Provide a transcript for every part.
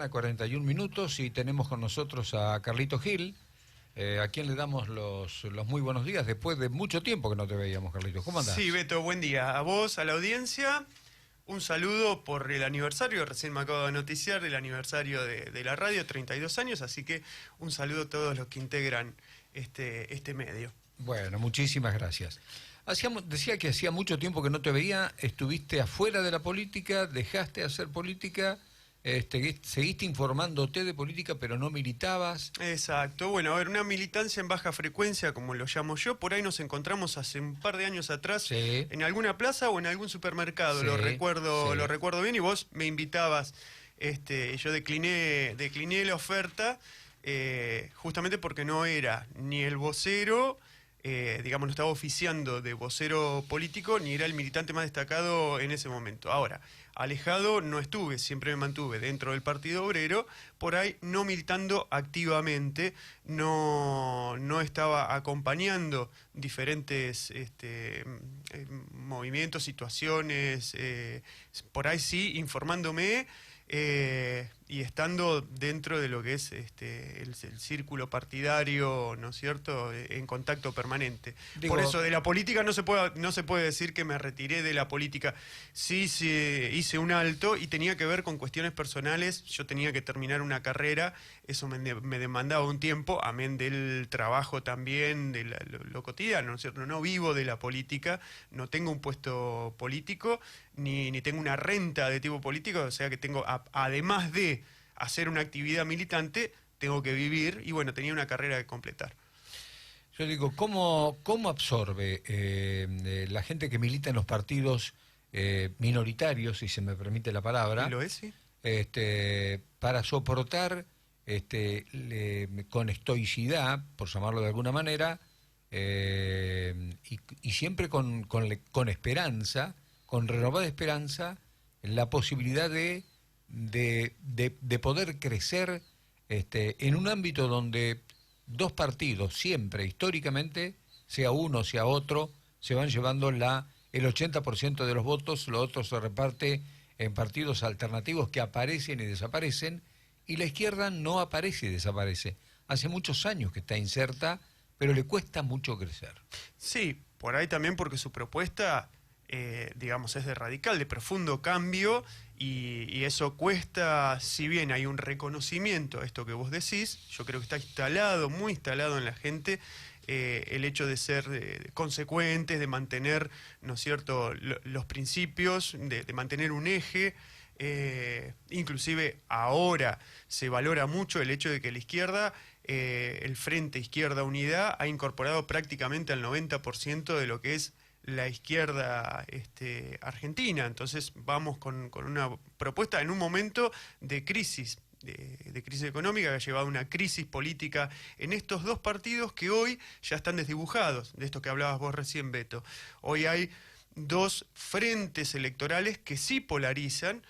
41 minutos y tenemos con nosotros a Carlito Gil, a quien le damos los muy buenos días después de mucho tiempo que no te veíamos, Carlitos. ¿Cómo andás? Sí, Beto, buen día. A vos, a la audiencia, un saludo por el aniversario, recién me acabo de noticiar del aniversario de la radio, 32 años, así que un saludo a todos los que integran este medio. Bueno, muchísimas gracias. Decía que hacía mucho tiempo que no te veía, estuviste afuera de la política, dejaste de hacer política, seguiste informándote de política, pero no militabas. Exacto, bueno, a ver, una militancia en baja frecuencia, como lo llamo yo, por ahí nos encontramos hace un par de años atrás, Sí. en alguna plaza o en algún supermercado, Sí, lo recuerdo sí. bien, y vos me invitabas, yo decliné la oferta, justamente porque no era ni el vocero, digamos, no estaba oficiando de vocero político, ni era el militante más destacado en ese momento. Ahora, alejado no estuve, siempre me mantuve dentro del Partido Obrero, por ahí no militando activamente, no estaba acompañando diferentes movimientos, situaciones, por ahí sí, informándome, y estando dentro de lo que es el círculo partidario, ¿no es cierto?, en contacto permanente. Por eso, de la política no se puede decir que me retiré de la política. Sí, hice un alto y tenía que ver con cuestiones personales. Yo tenía que terminar una carrera, eso me demandaba un tiempo, amén del trabajo también, de lo cotidiano, ¿no es cierto? No vivo de la política, no tengo un puesto político, ni tengo una renta de tipo político, o sea que tengo, además de hacer una actividad militante, tengo que vivir, y bueno, tenía una carrera que completar. Yo digo, ¿cómo absorbe la gente que milita en los partidos minoritarios, si se me permite la palabra, ¿Y lo es, sí? para soportar con estoicidad, por llamarlo de alguna manera, y siempre con esperanza, con renovada esperanza, la posibilidad de poder crecer en un ámbito donde dos partidos siempre, históricamente, sea uno, sea otro, se van llevando el 80% de los votos, lo otro se reparte en partidos alternativos que aparecen y desaparecen, y la izquierda no aparece y desaparece. Hace muchos años que está inserta, pero le cuesta mucho crecer. Sí, por ahí también porque su propuesta, digamos, es de radical, de profundo cambio, y eso cuesta, si bien hay un reconocimiento a esto que vos decís, yo creo que está instalado, muy instalado en la gente, el hecho de ser consecuentes, de mantener, ¿no es cierto?, los principios, de mantener un eje. Inclusive ahora se valora mucho el hecho de que la izquierda, el Frente Izquierda Unidad, ha incorporado prácticamente al 90% de lo que es la izquierda argentina. Entonces vamos con una propuesta en un momento de crisis, de crisis económica, que ha llevado a una crisis política en estos dos partidos que hoy ya están desdibujados, de esto que hablabas vos recién, Beto. Hoy hay dos frentes electorales que sí polarizan,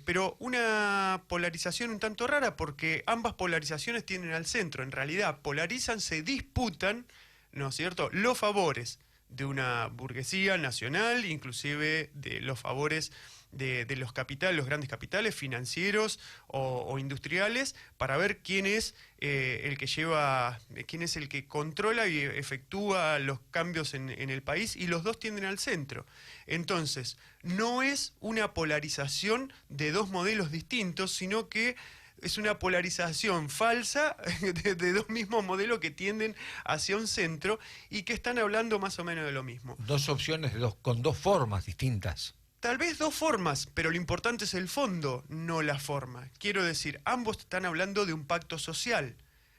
pero una polarización un tanto rara, porque ambas polarizaciones tienen al centro, en realidad polarizan, se disputan, ¿no es cierto?, los favores de una burguesía nacional, inclusive de los favores de los capitales, los grandes capitales financieros o industriales, para ver quién es el que lleva, quién es el que controla y efectúa los cambios en el país, y los dos tienden al centro. Entonces, no es una polarización de dos modelos distintos, sino que es una polarización falsa de dos mismos modelos que tienden hacia un centro y que están hablando más o menos de lo mismo. Dos opciones con dos formas distintas. Tal vez dos formas, pero lo importante es el fondo, no la forma. Quiero decir, ambos están hablando de un pacto social,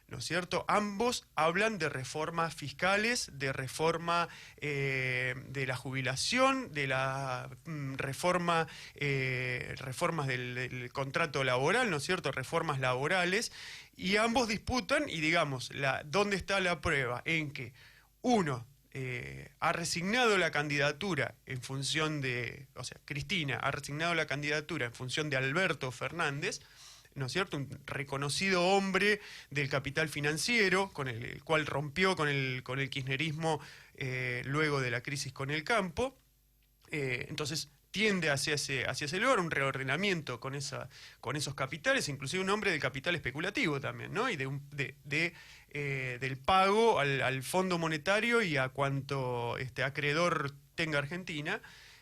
¿no es cierto? Ambos hablan de reformas fiscales, de reforma de la jubilación, de la reformas del contrato laboral, ¿no es cierto?, reformas laborales, y ambos disputan, y digamos, ¿dónde está la prueba? En que uno ha resignado la candidatura en función Cristina ha resignado la candidatura en función de Alberto Fernández, ¿no es cierto?, un reconocido hombre del capital financiero, con el cual rompió con el kirchnerismo luego de la crisis con el campo. Entonces, tiende hacia ese lugar, un reordenamiento con esos capitales, inclusive un nombre del capital especulativo también, ¿no? Y del pago al Fondo Monetario y a cuanto acreedor tenga Argentina.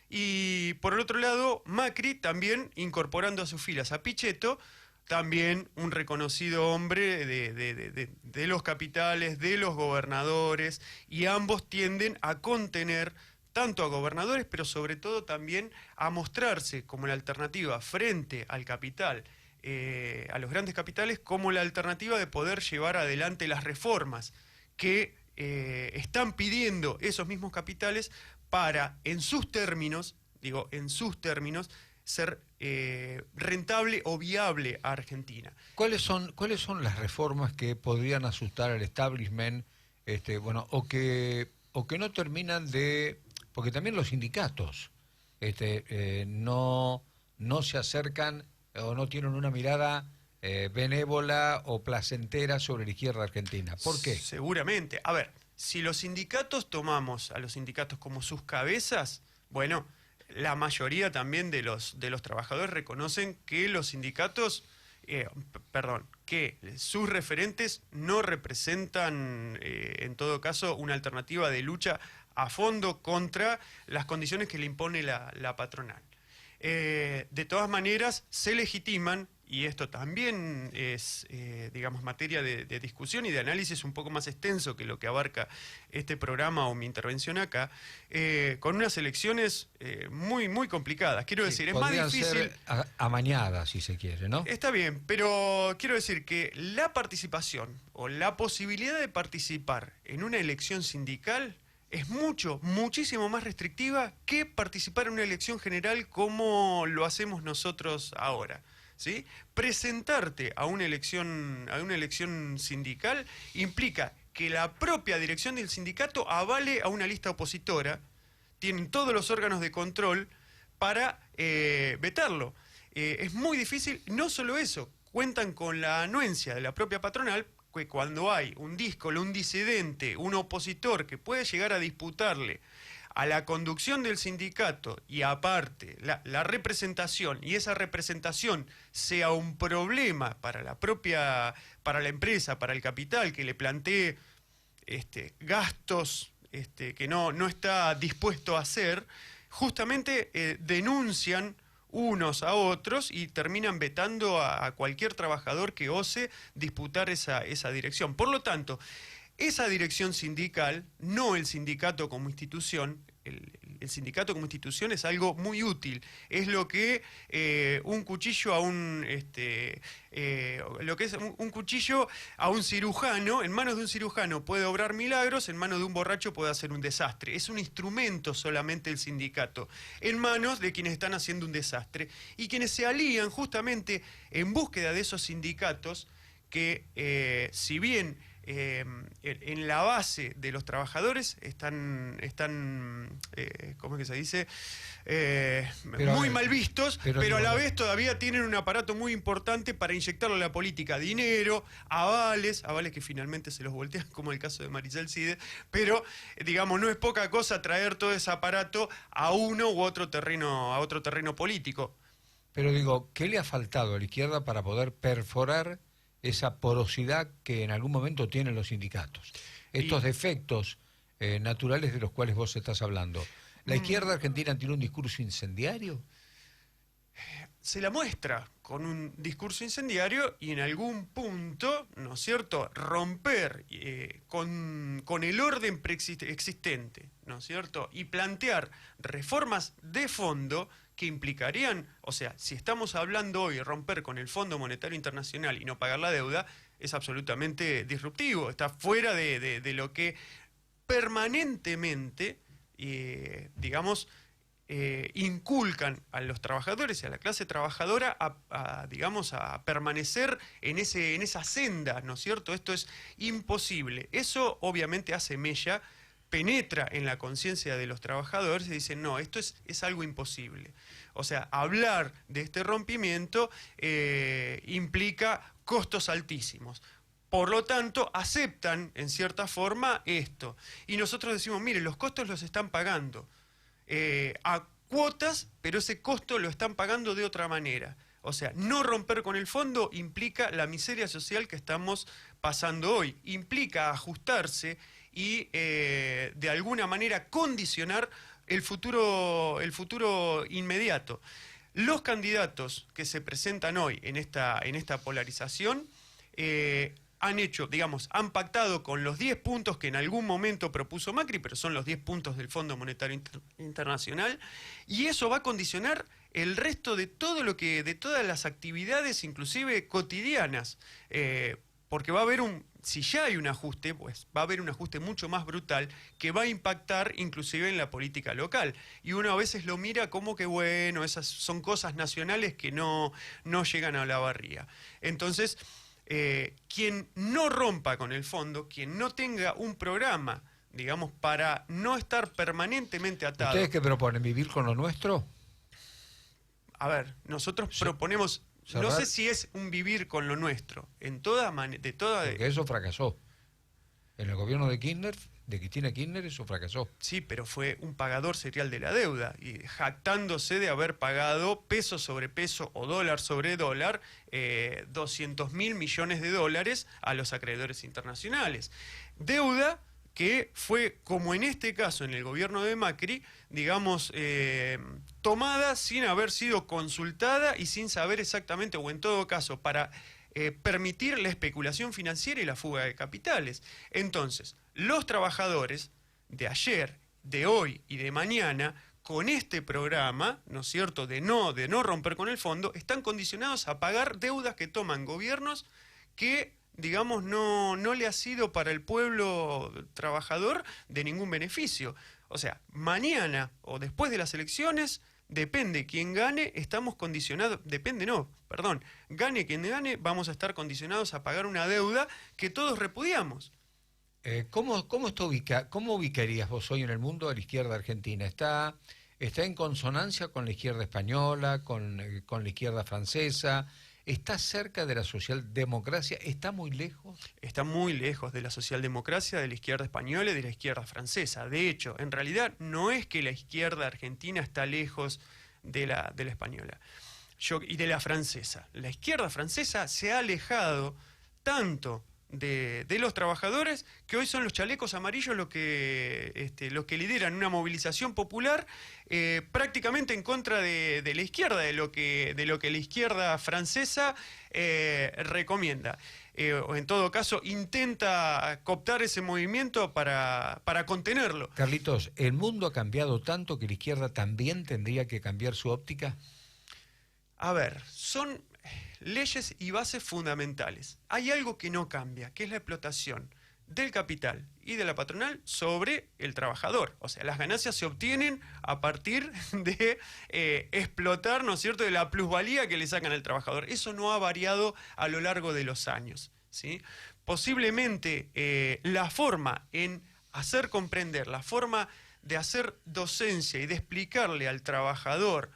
Y por el otro lado, Macri también incorporando a sus filas a Pichetto, también un reconocido hombre de los capitales, de los gobernadores, y ambos tienden a contener tanto a gobernadores, pero sobre todo también a mostrarse como la alternativa frente al capital, a los grandes capitales, como la alternativa de poder llevar adelante las reformas que están pidiendo esos mismos capitales para, en sus términos, ser rentable o viable a Argentina. ¿Cuáles son las reformas que podrían asustar al establishment, o que no terminan de... Porque también los sindicatos no se acercan o no tienen una mirada benévola o placentera sobre la izquierda argentina. ¿Por qué? Seguramente. A ver, si los sindicatos tomamos a los sindicatos como sus cabezas, bueno, la mayoría también de los trabajadores reconocen que los sindicatos, que sus referentes no representan, en todo caso, una alternativa de lucha a fondo contra las condiciones que le impone la patronal. De todas maneras, se legitiman, y esto también es, materia de discusión y de análisis un poco más extenso que lo que abarca este programa o mi intervención acá, con unas elecciones muy, muy complicadas. Quiero decir, es más difícil... ser amañadas, si se quiere, ¿no? Está bien, pero quiero decir que la participación o la posibilidad de participar en una elección sindical es muchísimo más restrictiva que participar en una elección general como lo hacemos nosotros ahora, ¿sí? Presentarte a una elección sindical implica que la propia dirección del sindicato avale a una lista opositora, tienen todos los órganos de control para vetarlo. Es muy difícil, no solo eso, cuentan con la anuencia de la propia patronal, que cuando hay un díscolo, un disidente, un opositor que puede llegar a disputarle a la conducción del sindicato y aparte la representación, y esa representación sea un problema para la empresa, para el capital, que le plantee gastos que no está dispuesto a hacer, justamente denuncian unos a otros y terminan vetando a cualquier trabajador que ose disputar esa dirección. Por lo tanto, esa dirección sindical, no el sindicato como institución, el sindicato como institución es algo muy útil. Es lo que un cuchillo un cuchillo a un cirujano, en manos de un cirujano puede obrar milagros, en manos de un borracho puede hacer un desastre. Es un instrumento solamente el sindicato, en manos de quienes están haciendo un desastre y quienes se alían justamente en búsqueda de esos sindicatos que, si bien en la base de los trabajadores están ¿cómo es que se dice? Muy mal vistos, pero a la vez todavía tienen un aparato muy importante para inyectarlo a la política, dinero, avales que finalmente se los voltean, como el caso de Maricel Cide, pero digamos, no es poca cosa traer todo ese aparato a uno u otro terreno, a otro terreno político. Pero digo, ¿qué le ha faltado a la izquierda para poder perforar esa porosidad que en algún momento tienen los sindicatos? Estos defectos naturales de los cuales vos estás hablando. ¿La izquierda argentina tiene un discurso incendiario? Se la muestra con un discurso incendiario y en algún punto, ¿no es cierto?, romper con el orden existente, ¿no es cierto?, y plantear reformas de fondo que implicarían, o sea, si estamos hablando hoy de romper con el Fondo Monetario Internacional y no pagar la deuda, es absolutamente disruptivo, está fuera de lo que permanentemente, inculcan a los trabajadores y a la clase trabajadora a permanecer en esa senda, ¿no es cierto? Esto es imposible. Eso obviamente hace mella, penetra en la conciencia de los trabajadores y dicen, no, esto es algo imposible. O sea, hablar de este rompimiento implica costos altísimos. Por lo tanto, aceptan en cierta forma esto. Y nosotros decimos, mire, los costos los están pagando. ¿A cuotas, pero ese costo lo están pagando de otra manera. O sea, no romper con el fondo implica la miseria social que estamos pasando hoy, implica ajustarse y de alguna manera condicionar el futuro inmediato. Los candidatos que se presentan hoy en esta polarización han pactado con los 10 puntos que en algún momento propuso Macri, pero son los 10 puntos del Fondo Monetario Internacional, y eso va a condicionar el resto de de todas las actividades, inclusive cotidianas, porque va a haber si ya hay un ajuste, pues va a haber un ajuste mucho más brutal que va a impactar inclusive en la política local. Y uno a veces lo mira como que, bueno, esas son cosas nacionales que no llegan a la barría. Entonces, quien no rompa con el fondo, quien no tenga un programa, digamos, para no estar permanentemente atado... ¿Ustedes qué proponen? ¿Vivir con lo nuestro? A ver, nosotros proponemos... cerrar. No sé si es un vivir con lo nuestro, Porque eso fracasó. En el gobierno de Cristina Kirchner, eso fracasó. Sí, pero fue un pagador serial de la deuda, y jactándose de haber pagado peso sobre peso o dólar sobre dólar 200.000 millones de dólares a los acreedores internacionales. Deuda que fue, como en este caso en el gobierno de Macri, digamos, tomada sin haber sido consultada y sin saber exactamente, o en todo caso, para permitir la especulación financiera y la fuga de capitales. Entonces, los trabajadores de ayer, de hoy y de mañana, con este programa, ¿no es cierto?, de no romper con el fondo, están condicionados a pagar deudas que toman gobiernos que, digamos, no le ha sido para el pueblo trabajador de ningún beneficio. O sea, mañana o después de las elecciones, depende quién gane, estamos condicionados, gane quien gane, vamos a estar condicionados a pagar una deuda que todos repudiamos. ¿Cómo ubicarías vos hoy en el mundo a la izquierda argentina? ¿Está en consonancia con la izquierda española, con la izquierda francesa? ¿Está cerca de la socialdemocracia? ¿Está muy lejos? Está muy lejos de la socialdemocracia, de la izquierda española y de la izquierda francesa. De hecho, en realidad no es que la izquierda argentina está lejos de la española y de la francesa. La izquierda francesa se ha alejado tanto de los trabajadores, que hoy son los chalecos amarillos los que lideran una movilización popular prácticamente en contra de la izquierda, de lo que la izquierda francesa recomienda. O en todo caso intenta cooptar ese movimiento para contenerlo. Carlitos, ¿el mundo ha cambiado tanto que la izquierda también tendría que cambiar su óptica? A ver, son leyes y bases fundamentales. Hay algo que no cambia, que es la explotación del capital y de la patronal sobre el trabajador. O sea, las ganancias se obtienen a partir de explotar, ¿no es cierto?, de la plusvalía que le sacan al trabajador. Eso no ha variado a lo largo de los años, ¿sí? Posiblemente la forma en hacer comprender, la forma de hacer docencia y de explicarle al trabajador,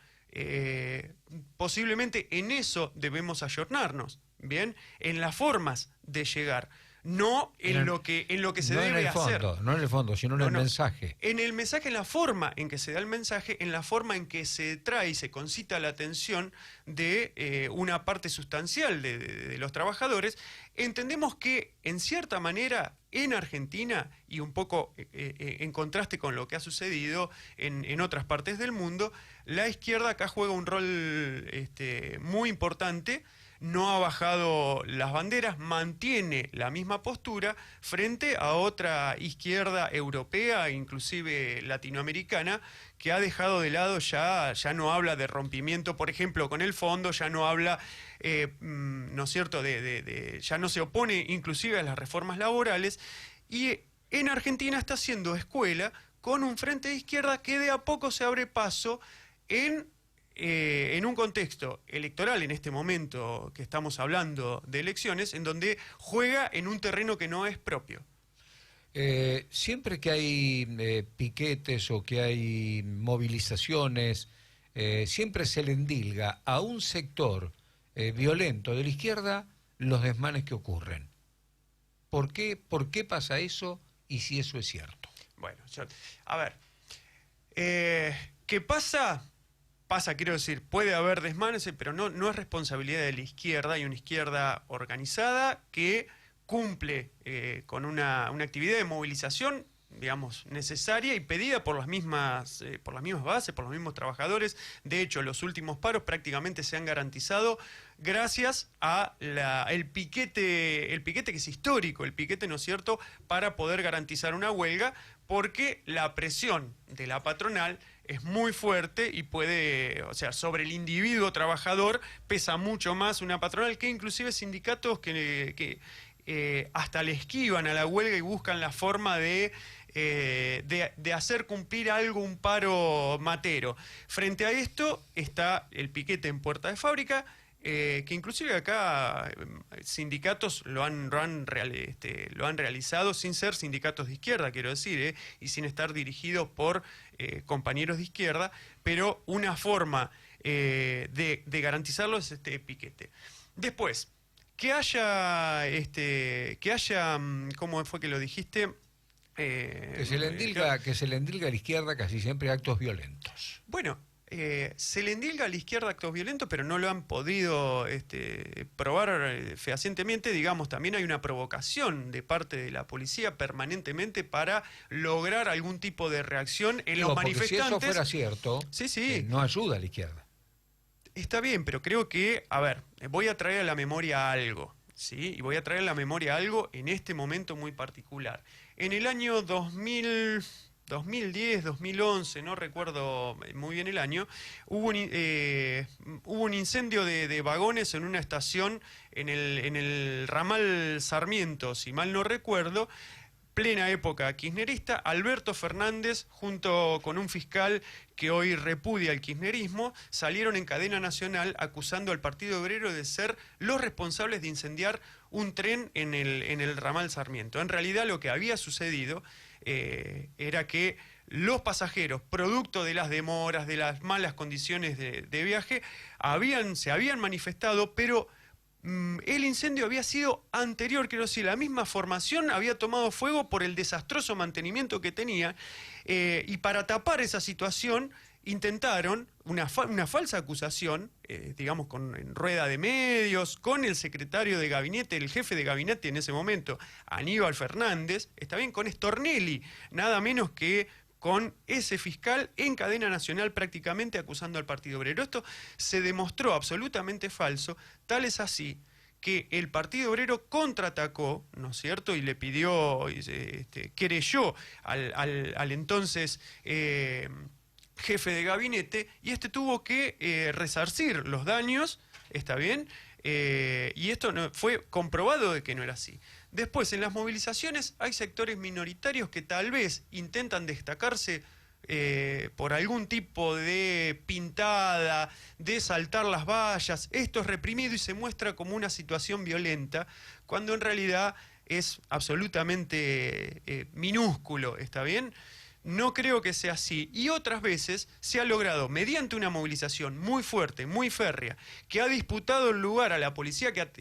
posiblemente en eso debemos ayornarnos, ¿bien? En las formas de llegar, no en lo que se debe hacer. No en el fondo, sino en el mensaje. En el mensaje, en la forma en que se da el mensaje, en la forma en que se trae y se concita la atención de una parte sustancial de los trabajadores. Entendemos que, en cierta manera, en Argentina, y un poco en contraste con lo que ha sucedido en otras partes del mundo, la izquierda acá juega un rol muy importante. No ha bajado las banderas, mantiene la misma postura frente a otra izquierda europea, inclusive latinoamericana, que ha dejado de lado, ya no habla de rompimiento, por ejemplo, con el fondo, ya no habla, ¿no es cierto?, ya no se opone inclusive a las reformas laborales, y en Argentina está haciendo escuela con un frente de izquierda que de a poco se abre paso en un contexto electoral, en este momento que estamos hablando de elecciones, en donde juega en un terreno que no es propio. Siempre que hay piquetes o que hay movilizaciones, siempre se le endilga a un sector violento de la izquierda los desmanes que ocurren. ¿Por qué pasa eso y si eso es cierto? Bueno, a ver, ¿Qué pasa? Pasa, quiero decir, puede haber desmanes, pero no es responsabilidad de la izquierda. Hay una izquierda organizada que cumple con una actividad de movilización, digamos, necesaria y pedida por las mismas bases, por los mismos trabajadores. De hecho, los últimos paros prácticamente se han garantizado gracias a el piquete que es histórico, el piquete, ¿no es cierto?, para poder garantizar una huelga, porque la presión de la patronal es muy fuerte y puede, o sea, sobre el individuo trabajador pesa mucho más una patronal que inclusive sindicatos que hasta le esquivan a la huelga y buscan la forma de hacer cumplir algo, un paro matero. Frente a esto está el piquete en puerta de fábrica, que inclusive acá sindicatos lo han realizado sin ser sindicatos de izquierda, quiero decir, y sin estar dirigidos por compañeros de izquierda, pero una forma de garantizarlo es este piquete. Después, que haya, ¿cómo fue que lo dijiste? Que se le endilga a la izquierda casi siempre actos violentos. Bueno, se le endilga a la izquierda actos violentos, pero no lo han podido probar fehacientemente. Digamos, también hay una provocación de parte de la policía permanentemente para lograr algún tipo de reacción en los manifestantes. Si eso fuera cierto, sí. No ayuda a la izquierda. Está bien, pero creo que, a ver, voy a traer a la memoria algo, ¿sí? Y voy a traer a la memoria algo en este momento muy particular. En el año 2010, 2011, no recuerdo muy bien el año, hubo un incendio de vagones en una estación en el ramal Sarmiento, si mal no recuerdo, plena época kirchnerista. Alberto Fernández, junto con un fiscal que hoy repudia el kirchnerismo, salieron en cadena nacional acusando al Partido Obrero de ser los responsables de incendiar un tren en el ramal Sarmiento. En realidad lo que había sucedido era que los pasajeros, producto de las demoras, de las malas condiciones de viaje, se habían manifestado, pero el incendio había sido anterior, quiero decir, la misma formación había tomado fuego por el desastroso mantenimiento que tenía, y para tapar esa situación intentaron una falsa acusación, digamos, en rueda de medios, con el secretario de gabinete, el jefe de gabinete en ese momento, Aníbal Fernández, está bien, con Stornelli, nada menos que con ese fiscal en cadena nacional prácticamente acusando al Partido Obrero. Esto se demostró absolutamente falso, tal es así que el Partido Obrero contraatacó, ¿no es cierto?, y le pidió, querelló al entonces jefe de gabinete, y tuvo que resarcir los daños, ¿está bien?, y esto fue comprobado de que no era así. Después, en las movilizaciones hay sectores minoritarios que tal vez intentan destacarse por algún tipo de pintada, de saltar las vallas. Esto es reprimido y se muestra como una situación violenta, cuando en realidad es absolutamente minúsculo, ¿está bien? No creo que sea así. Y otras veces se ha logrado, mediante una movilización muy fuerte, muy férrea, que ha disputado el lugar a la policía, que ha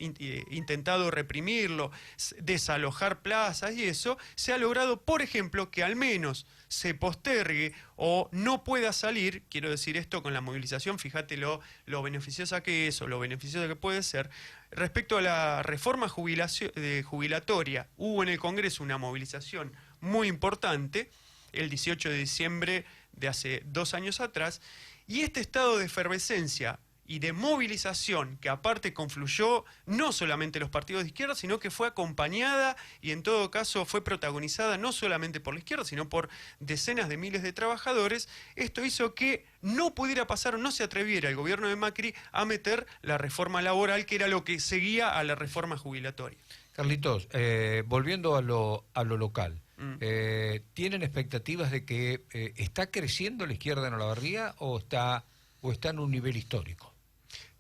intentado reprimirlo, desalojar plazas y eso, se ha logrado, por ejemplo, que al menos se postergue o no pueda salir, quiero decir esto con la movilización, fíjate lo beneficiosa que es o lo beneficiosa que puede ser. Respecto a la reforma jubilatoria, hubo en el Congreso una movilización muy importante, el 18 de diciembre de hace 2 años atrás, y este estado de efervescencia y de movilización, que aparte confluyó no solamente los partidos de izquierda, sino que fue acompañada y en todo caso fue protagonizada no solamente por la izquierda, sino por decenas de miles de trabajadores, esto hizo que no pudiera pasar o no se atreviera el gobierno de Macri a meter la reforma laboral, que era lo que seguía a la reforma jubilatoria. Carlitos, volviendo a lo local, ¿tienen expectativas de que está creciendo la izquierda en Olavarría o está en un nivel histórico?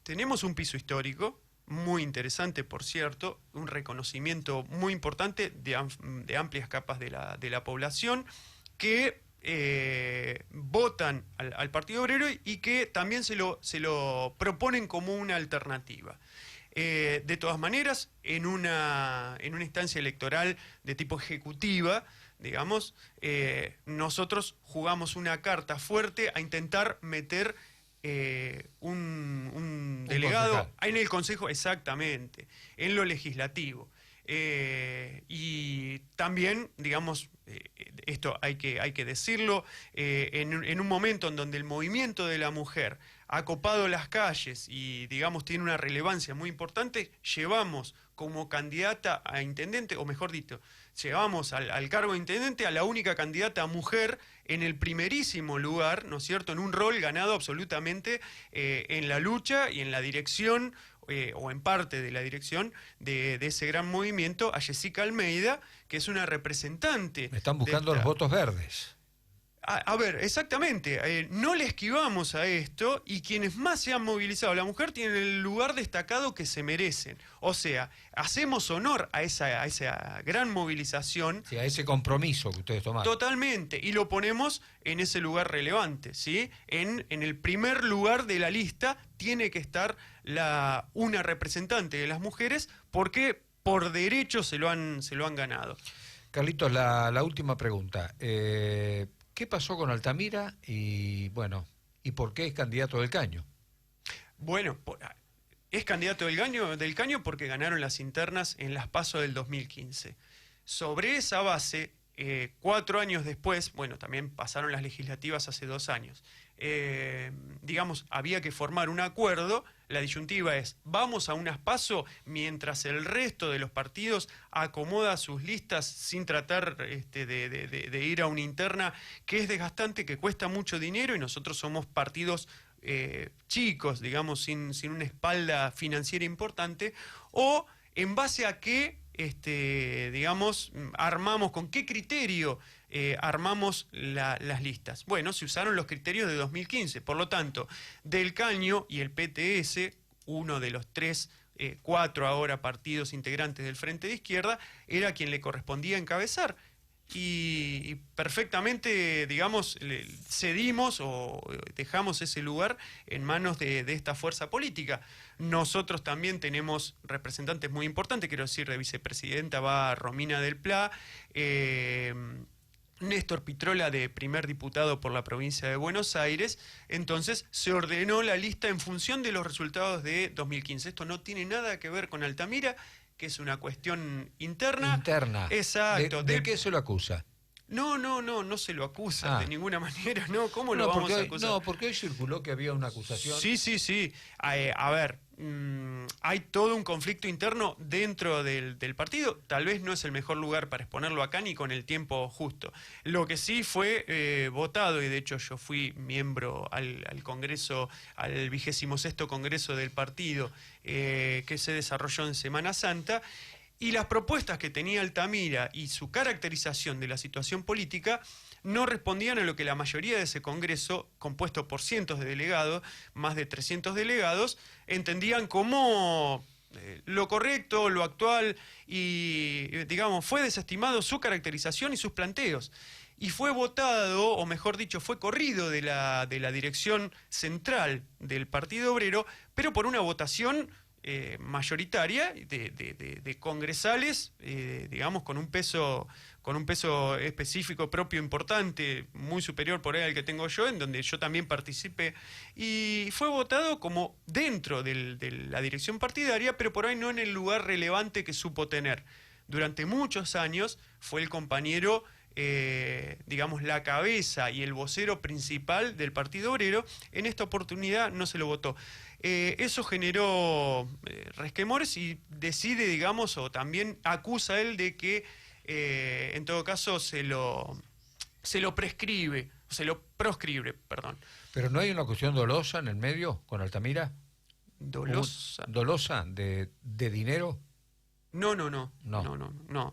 Tenemos un piso histórico, muy interesante, por cierto, un reconocimiento muy importante de amplias capas de la población que votan al Partido Obrero y que también se lo proponen como una alternativa. De todas maneras, en una instancia electoral de tipo ejecutiva, digamos, nosotros jugamos una carta fuerte a intentar meter un delegado concejal en el Consejo, exactamente, en lo legislativo. Y también, digamos, esto hay que decirlo, en un momento en donde el movimiento de la mujer ha copado las calles y, digamos, tiene una relevancia muy importante, llevamos como candidata a intendente, o mejor dicho, llevamos al cargo de intendente a la única candidata mujer en el primerísimo lugar, ¿no es cierto?, en un rol ganado absolutamente en la lucha y en la dirección, o en parte de la dirección de ese gran movimiento, a Jessica Almeida, que es una representante. Están buscando los votos verdes. A ver, exactamente, no le esquivamos a esto, y quienes más se han movilizado, la mujer, tienen el lugar destacado que se merecen. O sea, hacemos honor a esa gran movilización. Sí, a ese compromiso que ustedes tomaron. Totalmente, y lo ponemos en ese lugar relevante, ¿sí? En el primer lugar de la lista tiene que estar una representante de las mujeres, porque por derecho se lo han ganado. Carlitos, la última pregunta. ¿Qué pasó con Altamira y, bueno, y por qué es candidato del Caño? Bueno, es candidato del Caño porque ganaron las internas en las PASO del 2015. Sobre esa base, 4 años después, bueno, también pasaron las legislativas hace 2 años, digamos, había que formar un acuerdo. La disyuntiva es: vamos a unas PASO mientras el resto de los partidos acomoda sus listas sin tratar de ir a una interna que es desgastante, que cuesta mucho dinero, y nosotros somos partidos chicos, digamos, sin una espalda financiera importante. O en base a qué, digamos, armamos, con qué criterio armamos las listas. Bueno, se usaron los criterios de 2015, por lo tanto, Del Caño y el PTS, uno de los 4 ahora partidos integrantes del Frente de Izquierda, era quien le correspondía encabezar. Y perfectamente, digamos, cedimos o dejamos ese lugar en manos de esta fuerza política. Nosotros también tenemos representantes muy importantes, quiero decir, de vicepresidenta va Romina del Pla, Néstor Pitrola, de primer diputado por la provincia de Buenos Aires. Entonces se ordenó la lista en función de los resultados de 2015. Esto no tiene nada que ver con Altamira, que es una cuestión interna. Interna. Exacto. ¿De qué se lo acusa? No se lo acusa de ninguna manera, ¿no? ¿Cómo lo vamos a acusar? No, porque hoy circuló que había una acusación. Sí. A ver, hay todo un conflicto interno dentro del partido. Tal vez no es el mejor lugar para exponerlo acá ni con el tiempo justo. Lo que sí fue votado, y de hecho yo fui miembro al Congreso, al 26º Congreso del partido, que se desarrolló en Semana Santa. Y las propuestas que tenía Altamira y su caracterización de la situación política no respondían a lo que la mayoría de ese Congreso, compuesto por cientos de delegados, más de 300 delegados, entendían como lo correcto, lo actual, y, digamos, fue desestimado su caracterización y sus planteos. Y fue votado, o mejor dicho, fue corrido de la dirección central del Partido Obrero, pero por una votación mayoritaria de congresales, digamos, con un peso específico propio importante, muy superior por ahí al que tengo yo, en donde yo también participé, y fue votado como dentro de la dirección partidaria, pero por ahí no en el lugar relevante que supo tener. Durante muchos años fue el compañero, digamos, la cabeza y el vocero principal del Partido Obrero. En esta oportunidad no se lo votó. Eso generó resquemores, y decide, digamos, o también acusa él de que en todo caso se lo proscribe, perdón. ¿Pero no hay una cuestión dolosa en el medio con Altamira? ¿Dolosa? ¿Dolosa de dinero? No.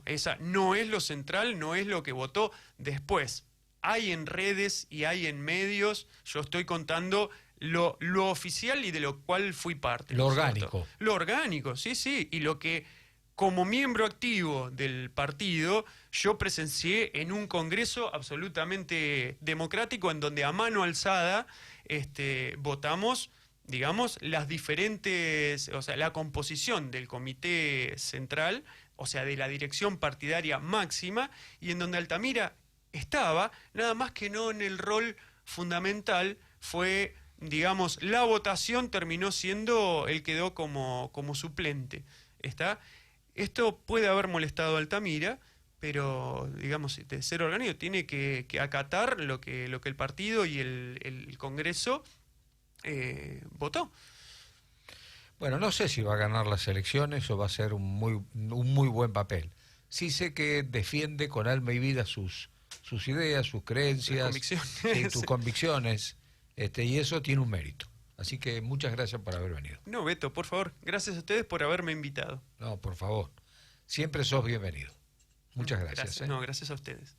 Esa no es lo central, no es lo que votó después. Hay en redes y hay en medios, yo estoy contando lo oficial y de lo cual fui parte. Lo orgánico. Lo orgánico, sí. Y lo que, como miembro activo del partido, yo presencié en un congreso absolutamente democrático, en donde a mano alzada votamos digamos, las diferentes, o sea, la composición del comité central, o sea, de la dirección partidaria máxima, y en donde Altamira estaba, nada más que no en el rol fundamental, fue, digamos, la votación terminó siendo, él quedó como suplente, ¿está? Esto puede haber molestado a Altamira, pero, digamos, de ser orgánico tiene que acatar lo que el partido y el Congreso votó. Bueno, no sé si va a ganar las elecciones o va a ser un muy buen papel. Sí sé que defiende con alma y vida sus ideas, sus creencias, Convicciones. tus convicciones, y eso tiene un mérito. Así que muchas gracias por haber venido. No, Beto, por favor, gracias a ustedes por haberme invitado. No, por favor, siempre sos bienvenido. Muchas gracias. No, gracias a ustedes.